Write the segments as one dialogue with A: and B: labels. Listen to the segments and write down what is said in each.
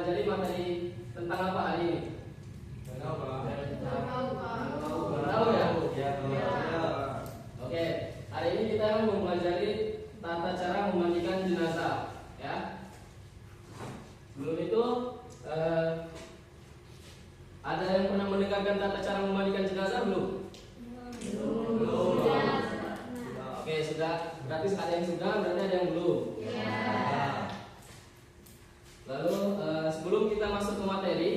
A: mempelajari materi tentang apa hari ini?
B: Tahu, Pak.
A: Tahu ya?
B: Ya.
A: Oke, hari ini kita akan mempelajari tata cara memandikan jenazah, ya. Sebelum itu, ada yang pernah mendengarkan tata cara memandikan jenazah belum? Belum. Oke, sudah. Berarti ada yang sudah, berarti ada yang belum. Lalu sebelum kita masuk ke materi,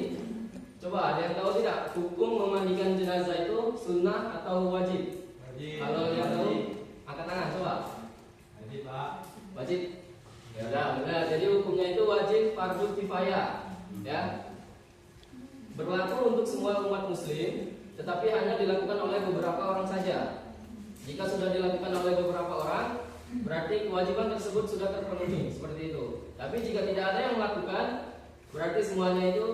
A: coba ada yang tahu tidak hukum memandikan jenazah itu sunnah atau wajib? Kalau yang tahu angkat tangan coba.
B: Wajib, Pak.
A: Wajib. Ya udah, benar. Jadi hukumnya itu wajib fardu kifayah, ya. Berlaku untuk semua umat muslim, tetapi hanya dilakukan oleh beberapa orang saja. Jika sudah dilakukan oleh beberapa orang, berarti kewajiban tersebut sudah terpenuhi, seperti itu. Tapi jika tidak ada yang melakukan, berarti semuanya itu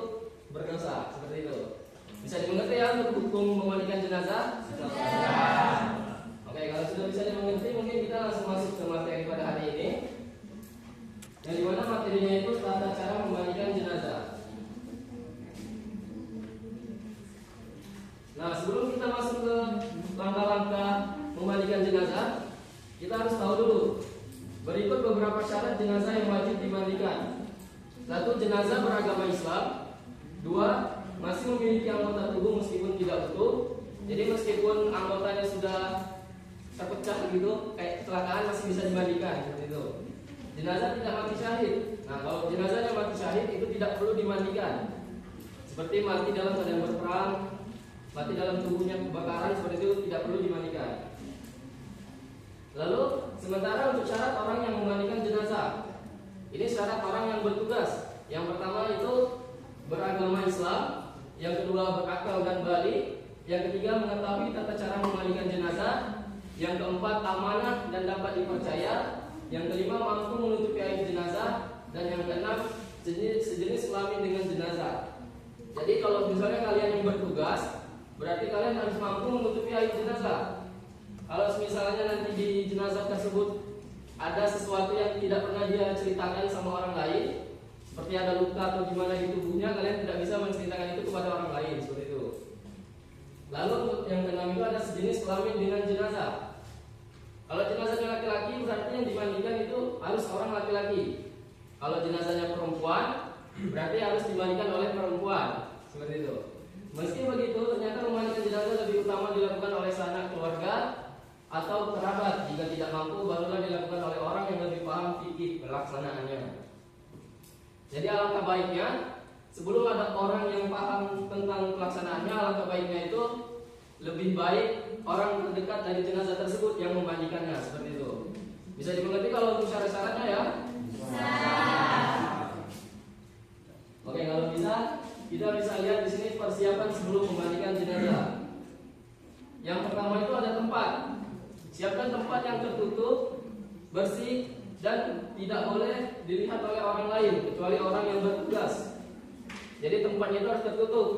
A: berdosa, seperti itu. Bisa dimengerti ya untuk hukum memandikan jenazah? Oke, kalau sudah bisa dimengerti, mungkin kita langsung masuk ke materi pada hari ini. Yang dimana materinya itu tata cara memandikan jenazah. Nah, sebelum kita masuk ke langkah-langkah memandikan jenazah, kita harus tahu dulu berikut beberapa syarat jenazah yang wajib dimandikan. 1. Jenazah beragama Islam. 2. Masih memiliki anggota tubuh meskipun tidak utuh. Jadi meskipun anggotanya sudah terpecah gitu, kayak kecelakaan, masih bisa dimandikan, seperti itu. Jenazah tidak mati syahid. Nah, kalau jenazahnya mati syahid itu tidak perlu dimandikan. Seperti mati dalam keadaan berperang, mati dalam tubuhnya kebakaran, seperti itu tidak perlu dimandikan. Lalu sementara untuk syarat orang yang memandikan jenazah, ini syarat orang yang bertugas. Yang pertama itu beragama Islam, yang kedua berakal dan balik, yang ketiga mengetahui tata cara memandikan jenazah, yang keempat amanah dan dapat dipercaya, yang kelima mampu menutupi aib jenazah, dan yang keenam sejenis kelamin dengan jenazah. Jadi kalau misalnya kalian yang bertugas, berarti kalian harus mampu menutupi aib jenazah. Kalau misalnya nanti di jenazah tersebut ada sesuatu yang tidak pernah dia ceritakan sama orang lain, seperti ada luka atau gimana di tubuhnya, kalian tidak bisa menceritakan itu kepada orang lain, seperti itu. Lalu untuk yang keenam itu ada sejenis kelamin dengan jenazah. Kalau jenazahnya laki-laki, berarti yang dimandikan itu harus orang laki-laki. Kalau jenazahnya perempuan, berarti harus dimandikan oleh perempuan, seperti itu. Meski begitu, ternyata memandikan jenazah lebih utama dilakukan oleh sanak keluarga atau kerabat. Jika tidak mampu, barulah dilakukan oleh orang yang lebih paham fikih pelaksanaannya. Jadi alangkah baiknya, sebelum ada orang yang paham tentang pelaksanaannya, alangkah baiknya itu lebih baik orang terdekat dari jenazah tersebut yang memandikannya, seperti itu. Bisa dimengerti kalau untuk syarat-syaratnya ya? Bisa. Oke, kalau bisa, kita bisa lihat di sini persiapan sebelum memandikan jenazah. Yang pertama itu ada tempat. Siapkan tempat yang tertutup, bersih, dan tidak boleh dilihat oleh orang lain kecuali orang yang bertugas. Jadi tempatnya itu harus tertutup,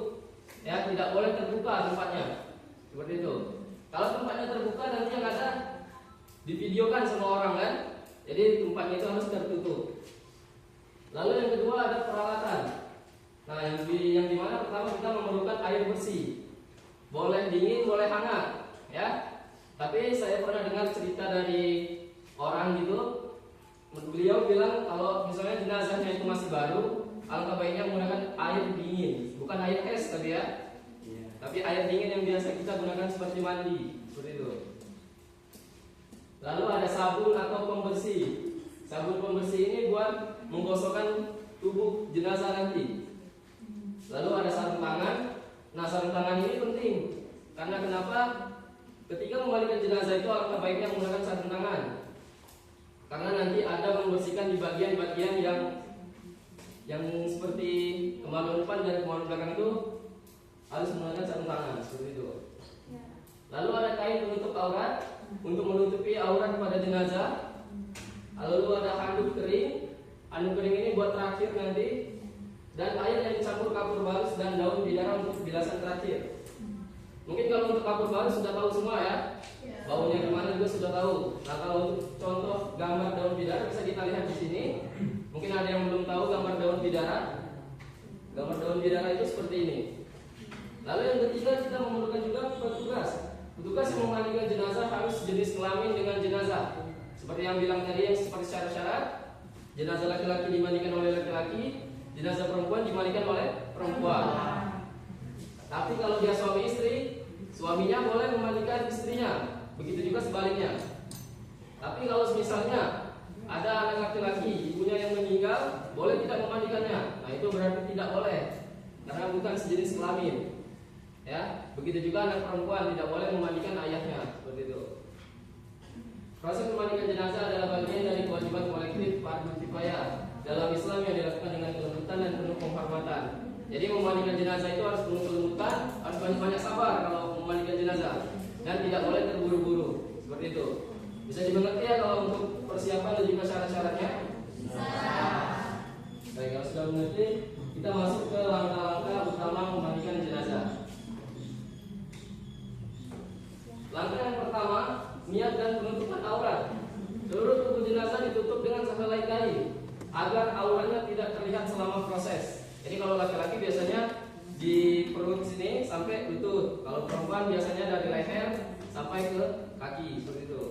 A: ya, tidak boleh terbuka tempatnya, seperti itu. Kalau tempatnya terbuka, nanti yang ada divideokan sama orang kan. Jadi tempatnya itu harus tertutup. Lalu yang kedua ada peralatan. Nah, yang dimana pertama kita memerlukan air bersih. Boleh dingin, boleh hangat, ya. Tapi saya pernah dengar cerita dari orang gitu. Beliau bilang kalau misalnya jenazahnya itu masih baru, alangkah baiknya menggunakan air dingin, bukan air es tadi ya. Tapi air dingin yang biasa kita gunakan seperti mandi, seperti itu. Lalu ada sabun atau pembersih. Sabun pembersih ini buat menggosokkan tubuh jenazah nanti. Lalu ada sarung tangan. Nah, sarung tangan ini penting karena kenapa? Ketika memandikan jenazah itu alangkah baiknya menggunakan sarung tangan. Karena nanti ada membersihkan di bagian-bagian yang seperti kemaluan depan dan kemaluan belakang itu harus menggunakan sarung tangan, seperti itu. Lalu ada kain penutup aurat untuk menutupi aurat pada jenazah. Lalu ada handuk kering. Handuk kering ini buat terakhir nanti. Dan air yang dicampur kapur barus dan daun bidara untuk bilasan terakhir. Mungkin kalau untuk kapur barus sudah tahu semua ya. Baunya gimana juga sudah tahu. Nah, kalau untuk contoh gambar daun bidara bisa kita lihat di sini. Mungkin ada yang belum tahu gambar daun bidara. Gambar daun bidara itu seperti ini. Lalu yang ketiga, kita memerlukan juga petugas. Petugas yang memandikan jenazah harus jenis kelamin dengan jenazah. Seperti yang bilang tadi, yang seperti syarat-syarat, jenazah laki-laki dimandikan oleh laki-laki, jenazah perempuan dimandikan oleh perempuan. Tapi kalau dia suami istri, suaminya boleh memandikan istrinya. Begitu juga sebaliknya. Tapi kalau misalnya ada anak laki-laki, ibunya yang meninggal, boleh tidak memandikannya. Nah itu berarti tidak boleh, karena bukan sejenis kelamin. Ya, begitu juga anak perempuan tidak boleh memandikan ayahnya, seperti itu. Proses memandikan jenazah adalah bagian dari kewajiban kolektif fardhu kifayah dalam Islam yang dilakukan dengan kelembutan dan penuh penghormatan. Jadi memandikan jenazah itu harus penuh kelembutan, harus banyak-banyak sabar kalau memandikan jenazah, dan tidak boleh terburu-buru, seperti itu. Bisa dimengerti ya kalau untuk persiapan dan juga syarat-syaratnya? Bisa. Baik, kalau sudah mengerti, kita masuk ke langkah-langkah utama memandikan jenazah. Langkah yang pertama, niat dan penutupan aurat. Seluruh tubuh jenazah ditutup dengan sehelai kain agar auratnya tidak terlihat selama proses. Jadi kalau laki-laki biasanya di perut sini sampai lutut. Kalau perempuan biasanya dari leher sampai ke kaki, seperti itu.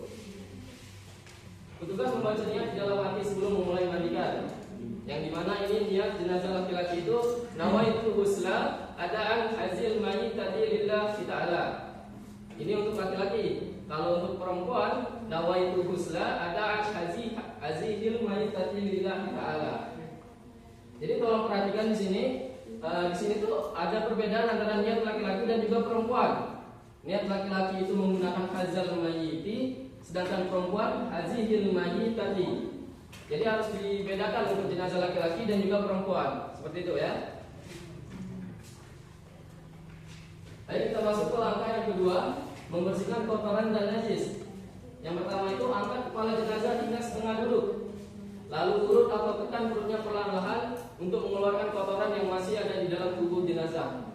A: Petugas membaca niat di dalam hati sebelum memulai mandikan. Yang dimana ini niat jenazah laki-laki itu nawaitu husla adaan hazil mayyitati lillahi ta'ala. Ini untuk laki-laki. Kalau untuk perempuan, nawaitu husla ada azihil maitati lillahi ta'ala. Jadi tolong perhatikan di sini tuh ada perbedaan antara niat laki-laki dan juga perempuan. Niat laki-laki itu menggunakan hazal mayyiti, sedangkan perempuan azihil maitati. Jadi harus dibedakan untuk jenazah laki-laki dan juga perempuan. Seperti itu ya. Baik, kita masuk ke langkah yang kedua, membersihkan kotoran dan najis. Yang pertama itu angkat kepala jenazah hingga setengah duduk. Lalu urut atau tekan perutnya perlahan-lahan untuk mengeluarkan kotoran yang masih ada di dalam tubuh jenazah.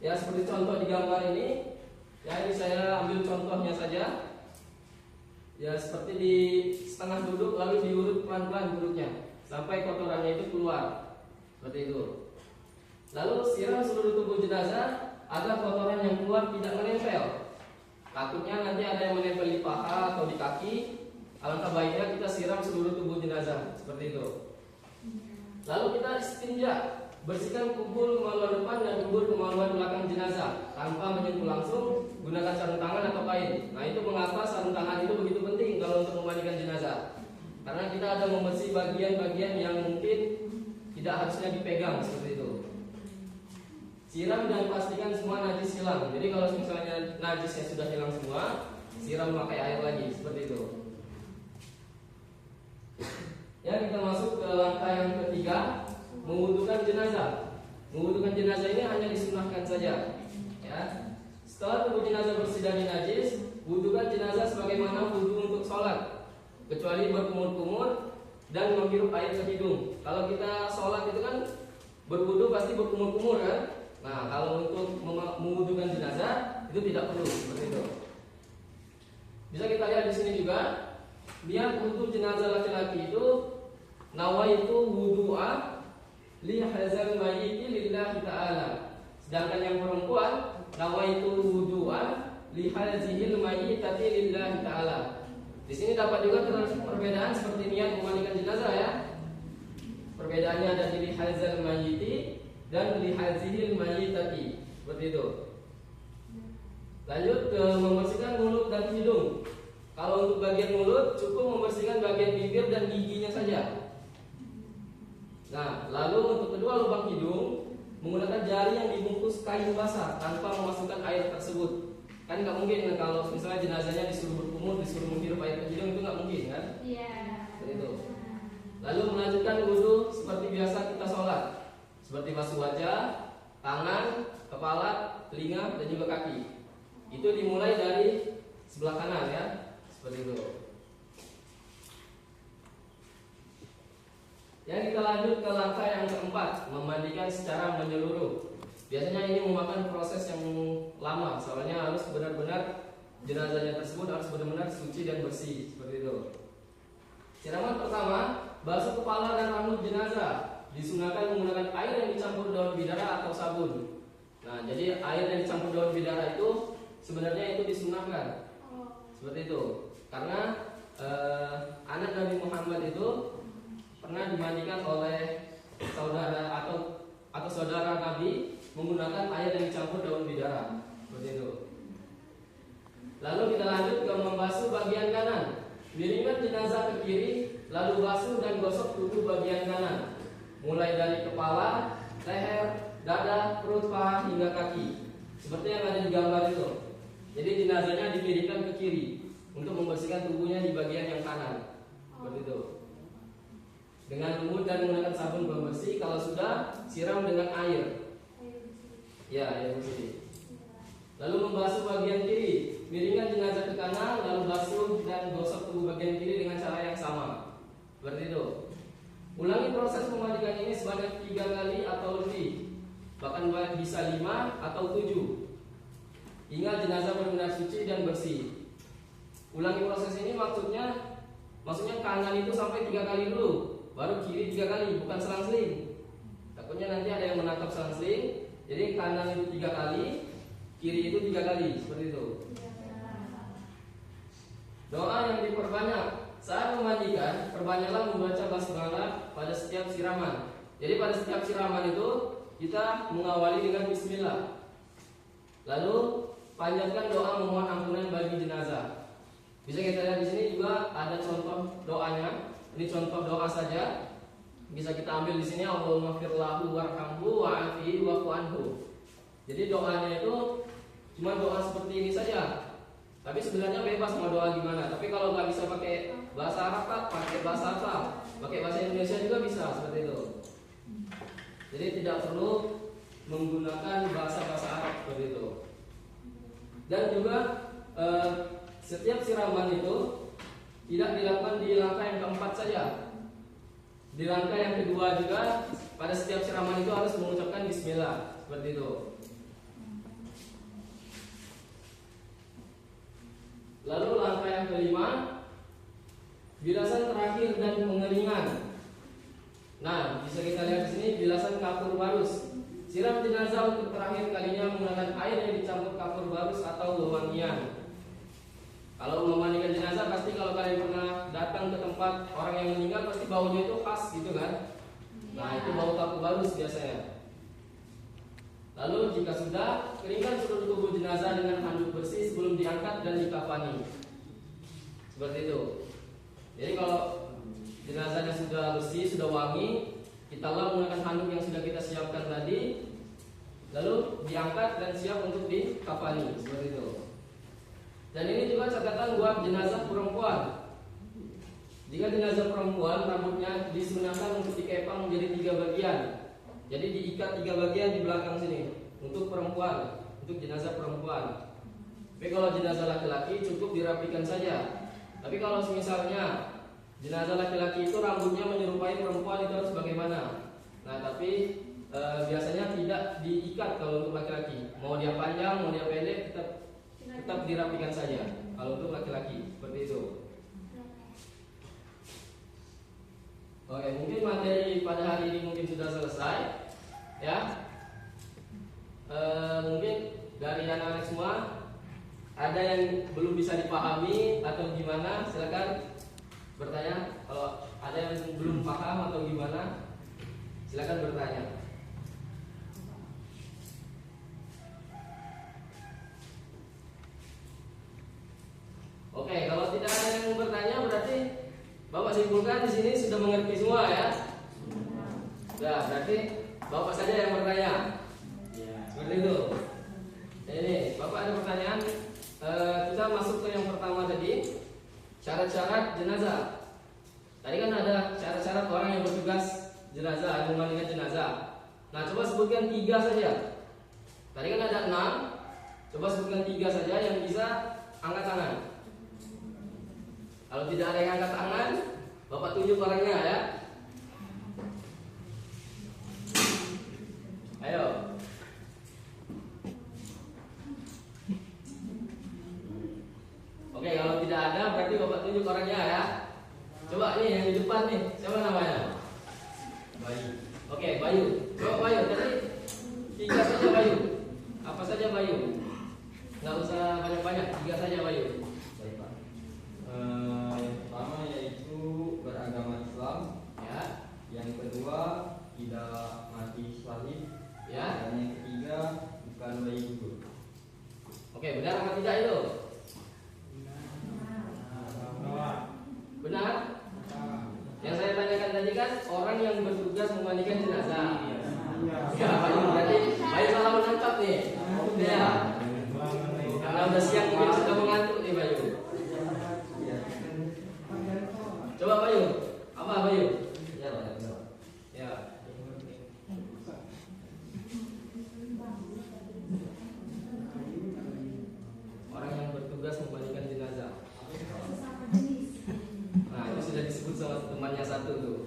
A: Ya, seperti contoh di gambar ini. Ya, ini saya ambil contohnya saja. Ya, seperti di setengah duduk lalu diurut pelan-pelan perutnya sampai kotorannya itu keluar. Seperti itu. Lalu siram seluruh tubuh jenazah agar kotoran yang keluar tidak menempel. Takutnya nanti ada yang menempel di paha atau di kaki. Alangkah baiknya kita siram seluruh tubuh jenazah, seperti itu. Lalu kita istinja, bersihkan kubur kemaluan depan dan kubur kemaluan belakang jenazah tanpa menyentuh langsung, gunakan sarung tangan atau kain. Nah, itu mengapa sarung tangan itu begitu penting kalau untuk memandikan jenazah? Karena kita ada membersih bagian-bagian yang mungkin tidak harusnya dipegang, seperti itu. Siram dan pastikan semua najis hilang. Jadi kalau misalnya najisnya sudah hilang semua, siram pakai air lagi, seperti itu. Ya, kita masuk ke langkah yang ketiga, mewudukan jenazah. Mewudukan jenazah ini hanya disunahkan saja. Ya. Setelah tubuh jenazah bersih dari najis, wudukan jenazah sebagaimana wudu untuk sholat, kecuali berkumur-kumur dan menghirup air ke hidung. Kalau kita sholat itu kan berwudu pasti berkumur-kumur kan? Nah, kalau untuk mewudukan jenazah itu tidak perlu, seperti itu. Bisa kita lihat di sini juga, niat wudu jenazah laki-laki itu nawaitu wudu'a li hazal mayyiti lillahi ta'ala. Sedangkan yang perempuan nawaitu wudu'a li hazihil mayyitati lillahi ta'ala. Di sini dapat juga perbedaan seperti niat memandikan jenazah ya. Perbedaannya ada di li hazal mayyiti dan lihazihil mayyitati, seperti itu. Lanjut ke membersihkan mulut dan hidung. Kalau untuk bagian mulut cukup membersihkan bagian bibir dan giginya saja. Nah, lalu untuk kedua lubang hidung menggunakan jari yang dibungkus kain basah tanpa memasukkan air tersebut. Kan nggak mungkin kalau misalnya jenazahnya disuruh berkumur, disuruh menghirup air ke hidung, itu nggak mungkin kan? Iya. Seperti itu. Lalu melanjutkan wudu seperti biasa kita sholat. Seperti basuh wajah, tangan, kepala, telinga, dan juga kaki. Itu dimulai dari sebelah kanan ya, seperti itu. Yang kita lanjut ke langkah yang keempat, memandikan secara menyeluruh. Biasanya ini memakan proses yang lama, soalnya harus benar-benar jenazahnya tersebut harus benar-benar suci dan bersih, seperti itu. Siraman pertama, basuh kepala dan rambut jenazah disunahkan menggunakan air yang dicampur daun bidara atau sabun. Nah, jadi air yang dicampur daun bidara itu sebenarnya itu disunahkan. Seperti itu. Karena anak Nabi Muhammad itu pernah dimandikan oleh saudara atau saudara Nabi menggunakan air yang dicampur daun bidara. Seperti itu. Lalu kita lanjut ke membasuh bagian kanan. Miringkan jenazah ke kiri, lalu basuh dan gosok tubuh bagian kanan, mulai dari kepala, leher, dada, perut, paha hingga kaki. Seperti yang ada di gambar itu. Jadi jenazahnya dimiringkan ke kiri untuk membersihkan tubuhnya di bagian yang kanan. Seperti itu. Dengan lumut dan menggunakan sabun pembersih. Kalau sudah, siram dengan air. Ya, air bersih. Lalu membasuh bagian kiri. Miringkan jenazah ke kanan, lalu basuh dan gosok tubuh bagian kiri dengan cara yang sama. Seperti itu. Ulangi proses pemandikan ini sebanyak 3 kali atau lebih. Bahkan bisa 5 atau 7. Hingga jenazah benar-benar suci dan bersih. Ulangi proses ini maksudnya kanan itu sampai 3 kali dulu, baru kiri 3 kali, bukan selang-seling. Takutnya nanti ada yang menangkap selang-seling. Jadi kanan itu 3 kali, kiri itu 3 kali, seperti itu. Doa yang diperbanyak saat memandikan, perbanyaklah membaca basmalah pada setiap siraman. Jadi pada setiap siraman itu kita mengawali dengan bismillah. Lalu panjatkan doa memohon ampunan bagi jenazah. Bisa kita lihat di sini juga ada contoh doanya. Ini contoh doa saja. Bisa kita ambil di sini, Allahumma firlahu warhamhu wa'afihi wa'fu anhu. Jadi doanya itu cuma doa seperti ini saja. Tapi sebenarnya bebas mau doa gimana. Tapi kalau nggak bisa pakai bahasa Arab, pakai bahasa apa? Pakai bahasa Indonesia juga bisa, seperti itu. Jadi tidak perlu menggunakan bahasa Arab seperti itu. Dan juga setiap siraman itu tidak dilakukan di langkah yang keempat saja. Di langkah yang kedua juga pada setiap siraman itu harus mengucapkan bismillah, seperti itu. Lalu langkah yang kelima, bilasan terakhir dan pengeringan. Nah, bisa kita lihat di sini bilasan kafur barus. Siram jenazah untuk terakhir kalinya menggunakan air yang dicampur kafur barus atau wewangian. Kalau memandikan jenazah, pasti kalau kalian pernah datang ke tempat orang yang meninggal, pasti baunya itu khas gitu kan. Nah, itu bau kafur barus biasanya. Lalu jika sudah, keringkan seluruh tubuh jenazah dengan handuk bersih sebelum diangkat dan dikafani. Seperti itu. Jadi kalau jenazahnya sudah bersih, sudah wangi, kita lap menggunakan handuk yang sudah kita siapkan tadi, lalu diangkat dan siap untuk dikafani. Seperti itu. Dan ini juga catatan buat jenazah perempuan. Jika jenazah perempuan, rambutnya disunahkan untuk dikepang menjadi 3 bagian. Jadi diikat 3 bagian di belakang sini untuk perempuan, untuk jenazah perempuan. Tapi kalau jenazah laki-laki cukup dirapikan saja. Tapi kalau misalnya jenazah laki-laki itu rambutnya menyerupai perempuan, itu harus bagaimana? Nah, tapi biasanya tidak diikat kalau untuk laki-laki. Mau dia panjang, mau dia pendek, tetap dirapikan saja. Kalau untuk laki-laki seperti itu. Oke, mungkin materi pada hari ini mungkin sudah selesai, ya. Mungkin dari anak-anak semua ada yang belum bisa dipahami atau gimana, silakan bertanya. Kalau ada yang belum paham atau gimana, silakan bertanya. Oke, kalau tidak ada yang bertanya berarti Bapak simpulkan di sini sudah mengerti semua ya. Sudah, berarti Bapak saja yang bertanya. Seperti itu. Ini Bapak ada pertanyaan. Kita masuk ke yang pertama tadi, syarat-syarat jenazah. Tadi kan ada syarat-syarat orang yang bertugas jenazah, memandikan jenazah. Nah, coba sebutkan 3 saja. Tadi kan ada 6. Coba sebutkan 3 saja yang bisa angkat tangan. Kalau tidak ada yang angkat tangan, Bapak tunjuk orangnya ya. Ayo. Oke, kalau tidak ada berarti Bapak tunjuk orangnya ya. Coba nih yang di depan nih, siapa namanya? Bayu. Bayu. Coba Bayu, tadi 3 saja Bayu. Apa saja Bayu? Nggak usah banyak-banyak, 3 saja Bayu.
B: Baik Pak. Yang pertama yaitu beragama Islam.
A: Ya,
B: Yang kedua tidak mati salib.
A: ya.
B: Dan yang ketiga bukan bayi gugur.
A: Oke, benar apa tidak itu? Benar? Yang saya tanyakan tadi kan orang yang bertugas memandikan jenazah. Ya, Bayu berarti Bayu salah menangkap nih. Ya. Karena udah siang mungkin sudah mengantuk nih Bayu. Coba Bayu, apa Bayu?
B: Ya Pak. Ya, Pak.
A: Ya. Orang yang bertugas memandikan jenazah. Nah, itu sudah disebut sama temannya satu tuh.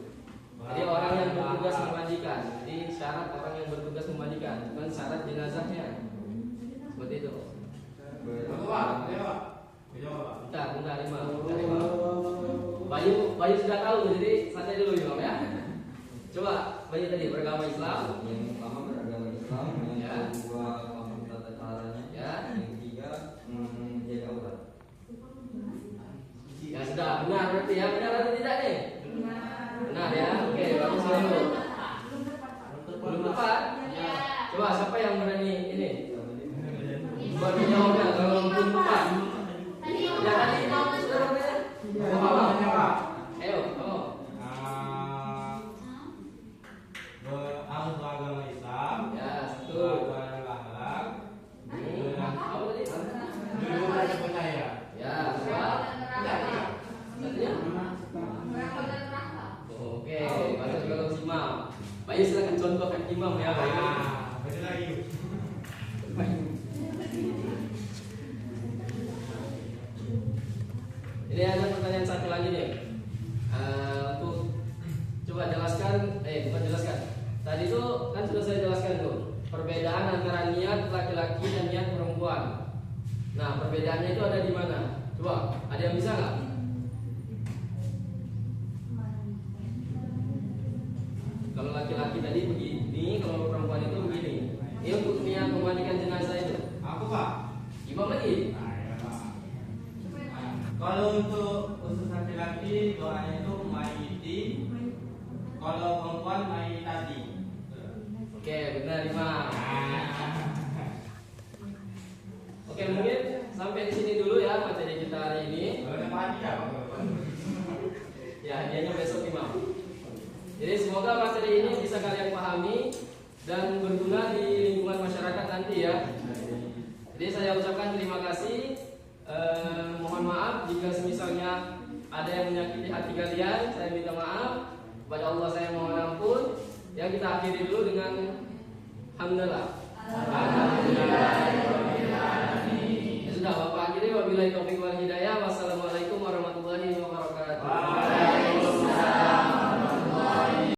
A: Jadi orang yang bertugas memandikan. Jadi syarat orang yang bertugas memandikan, bukan syarat jenazahnya. Seperti itu. Bentar, Imam. Bayu sudah tahu, jadi santai dulu Imam ya. Coba Bayu tadi beragama Islam.
B: Yang pertama beragama Islam, yang
A: Ya.
B: kedua paham tata caranya,
A: Ya.
B: yang ketiga menjaga aurat.
A: Ya sudah, benar berarti ya. Benar atau tidak nih? Benar ya. Oke, bagus Bayu. Belum tepat? Coba siapa yang berani ini? Buat menjawabnya kalau belum tepat. Ya tadi Imam sudah bertanya. Apa? Ayo, kamu.
C: Harus beragama Islam,
A: Ya, satu.
C: beragama akhlak,
A: Apa tadi?
C: jujur dan percaya.
A: Ya, dua. Satunya? Oke, bagus kalau Imam. Bayu silakan contohkan Imam ya, Bayu.
C: Betul lagi.
A: Ini ada pertanyaan satu lagi nih. Untuk coba jelaskan, bukan jelaskan. Tadi itu kan sudah saya jelaskan tuh perbedaan antara niat laki-laki dan niat perempuan. Nah, perbedaannya itu ada di mana? Coba, ada yang bisa nggak? Kalau laki-laki tadi begini, kalau perempuan itu begini. Ini untuk niat memandikan jenazah itu.
C: Aku Pak.
A: Imam lagi.
C: Nah, ya, Pak. Kalau untuk khusus laki-laki doanya itu maiti. Kalau perempuan maitati.
A: Oke, benar Imam. Oke, mungkin sampai di sini dulu ya materi kita hari ini.
C: Kalau yang mati ya Pak.
A: Ya, hadiahnya besok Imam. Jadi semoga materi ini bisa kalian pahami dan berguna di lingkungan masyarakat nanti ya. Jadi saya ucapkan terima kasih. Mohon maaf jika semisalnya ada yang menyakiti hati kalian, saya minta maaf. Kepada Allah saya mohon ampun. Ya, kita akhiri dulu dengan hamdalah. Alhamdulillah. Ya sudah, Bapak akhiri wabillahi taufiq wal hidayah. Wassalamualaikum